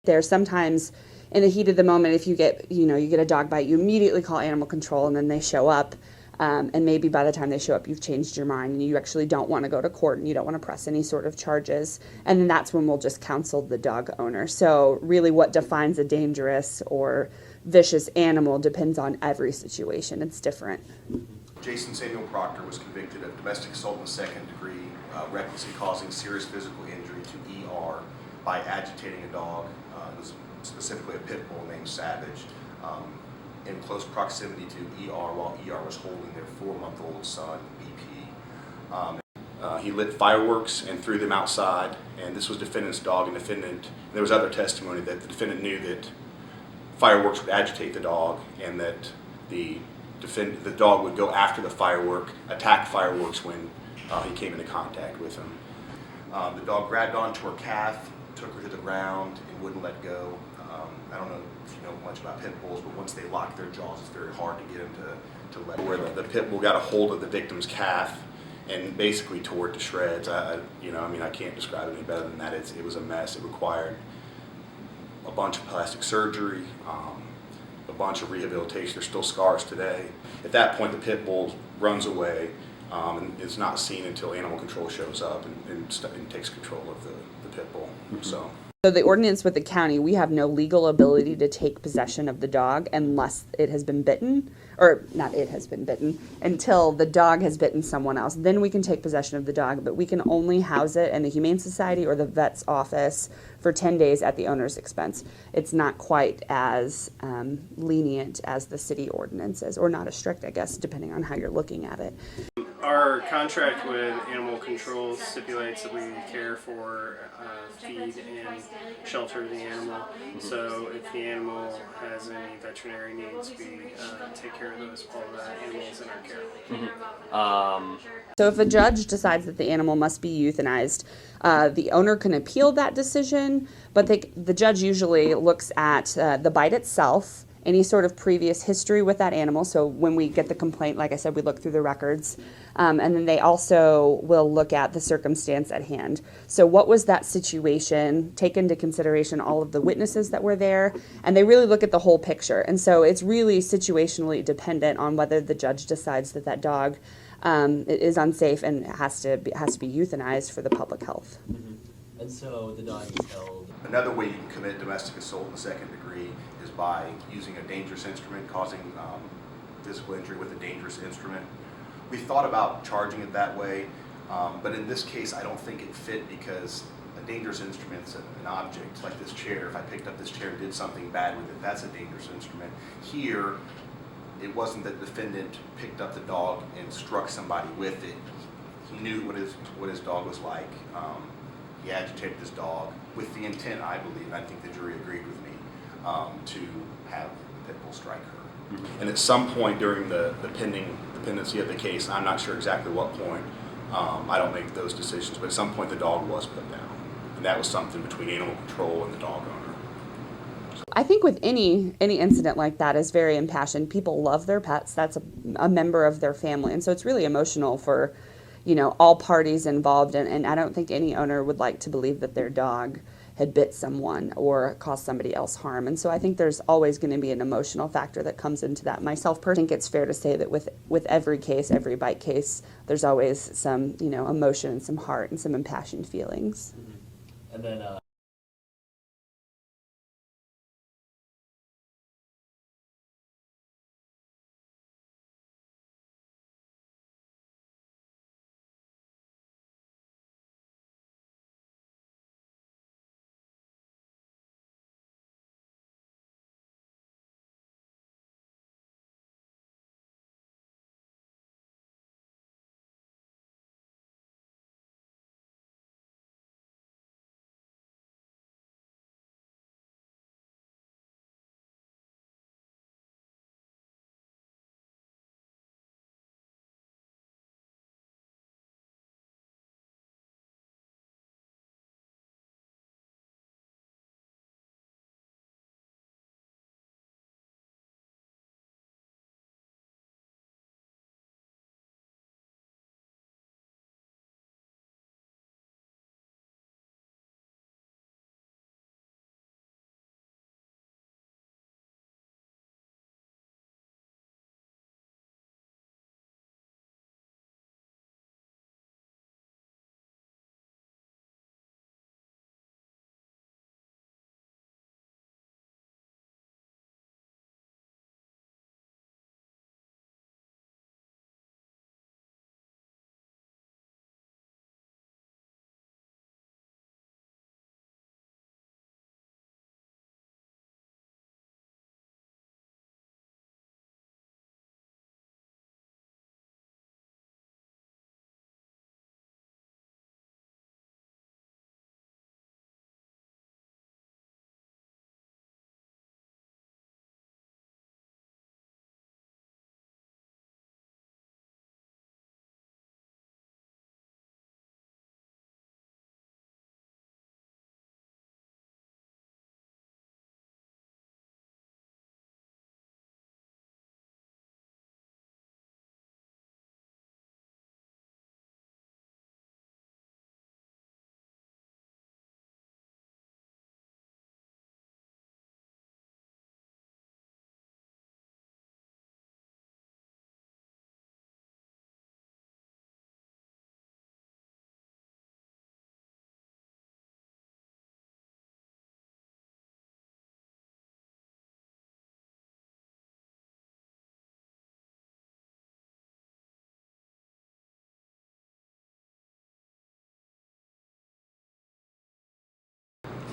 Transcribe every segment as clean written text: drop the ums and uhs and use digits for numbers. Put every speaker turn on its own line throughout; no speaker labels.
There sometimes in the heat of the moment, if you get a dog bite, you immediately call animal control and then they show up. And maybe by the time they show up, you've changed your mind and you actually don't want to go to court and you don't want to press any sort of charges. And then that's when we'll just counsel the dog owner. So really what defines a dangerous or vicious animal depends on every situation. It's different.
Jason Samuel Proctor was convicted of domestic assault in the second degree, recklessly causing serious physical injury to ER by agitating a dog. It was specifically a pit bull named Savage, in close proximity to ER while ER was holding their 4-month-old son, BP. He lit fireworks and threw them outside, and this was defendant's dog, and there was other testimony that the defendant knew that fireworks would agitate the dog and that the dog would go after the firework, attack fireworks when he came into contact with him. The dog grabbed onto her calf, took her to the ground, and wouldn't let go. I don't know if you know much about pit bulls, but once they lock their jaws, it's very hard to get them to let go. Where the pit bull got a hold of the victim's calf and basically tore it to shreds. I can't describe it any better than that. It was a mess. It required a bunch of plastic surgery, a bunch of rehabilitation. There's still scars today. At that point, the pit bull runs away and is not seen until animal control shows up and takes control of the pit bull.
Mm-hmm.
So
the ordinance with the county, we have no legal ability to take possession of the dog unless it has been bitten, or not it has been bitten, until the dog has bitten someone else. Then we can take possession of the dog, but we can only house it in the Humane Society or the vet's office for 10 days at the owner's expense. It's not quite as lenient as the city ordinance is, or not as strict, I guess, depending on how you're looking at it.
Our contract with animal control stipulates that we care for, feed, and shelter the animal. So if the animal has any veterinary needs, we take care of those while the animal is in our care.
So if a judge decides that the animal must be euthanized, the owner can appeal that decision, but the judge usually looks at the bite itself, any sort of previous history with that animal. So when we get the complaint, like I said, we look through the records. And then they also will look at the circumstance at hand. So what was that situation? Take into consideration all of the witnesses that were there. And they really look at the whole picture. And so it's really situationally dependent on whether the judge decides that dog is unsafe and has to be euthanized for the public health.
Mm-hmm. And so the dog is held.
Another way you can commit domestic assault in the second degree is by using a dangerous instrument, causing physical injury with a dangerous instrument. We thought about charging it that way, but in this case I don't think it fit because a dangerous instrument is an object like this chair. If I picked up this chair and did something bad with it, that's a dangerous instrument. Here, it wasn't that the defendant picked up the dog and struck somebody with it. He knew what his dog was like. He agitated his dog with the intent, I believe, and I think the jury agreed with me, to have the pit bull strike her. Mm-hmm. And at some point during the pendency of the case, I'm not sure exactly what point, I don't make those decisions, but at some point the dog was put down. And that was something between animal control and the dog owner.
I think with any incident like that is very impassioned. People love their pets. That's a member of their family. And so it's really emotional for all parties involved, and I don't think any owner would like to believe that their dog had bit someone or caused somebody else harm. And so I think there's always going to be an emotional factor that comes into that. Myself personally, I think it's fair to say that with every case, every bite case, there's always some emotion and some heart and some impassioned feelings.
Mm-hmm. And then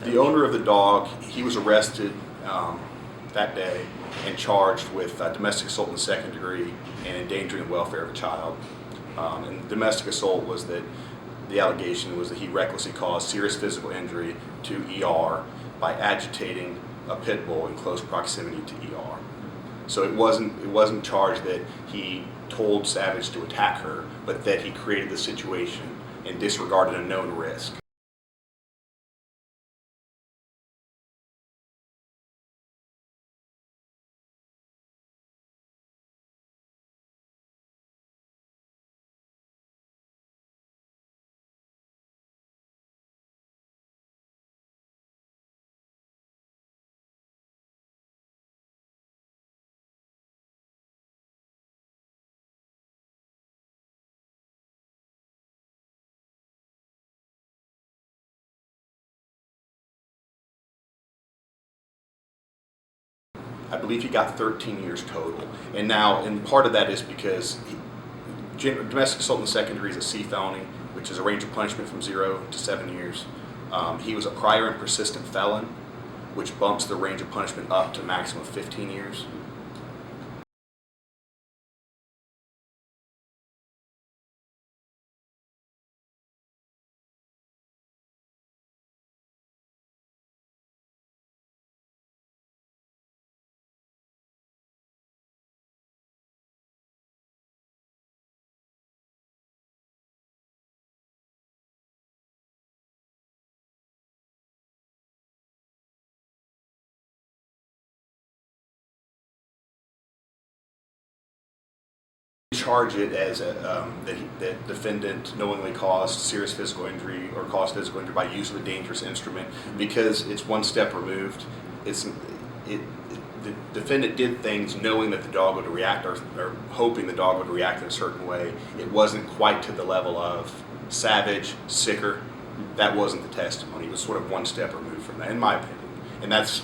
The owner of the dog, he was arrested that day and charged with domestic assault in the second degree and endangering the welfare of a child. And domestic assault was that the allegation was that he recklessly caused serious physical injury to ER by agitating a pit bull in close proximity to ER. So it wasn't charged that he told Savage to attack her, but that he created the situation and disregarded a known risk. I believe he got 13 years total. And now, and part of that is because domestic assault in the second degree is a C felony, which is a range of punishment from 0 to 7 years. He was a prior and persistent felon, which bumps the range of punishment up to a maximum of 15 years. Charge it as that defendant knowingly caused serious physical injury or caused physical injury by use of a dangerous instrument, because it's one step removed. The defendant did things knowing that the dog would react or hoping the dog would react in a certain way. It wasn't quite to the level of Savage, sicker. That wasn't the testimony. It was sort of one step removed from that, in my opinion. And that's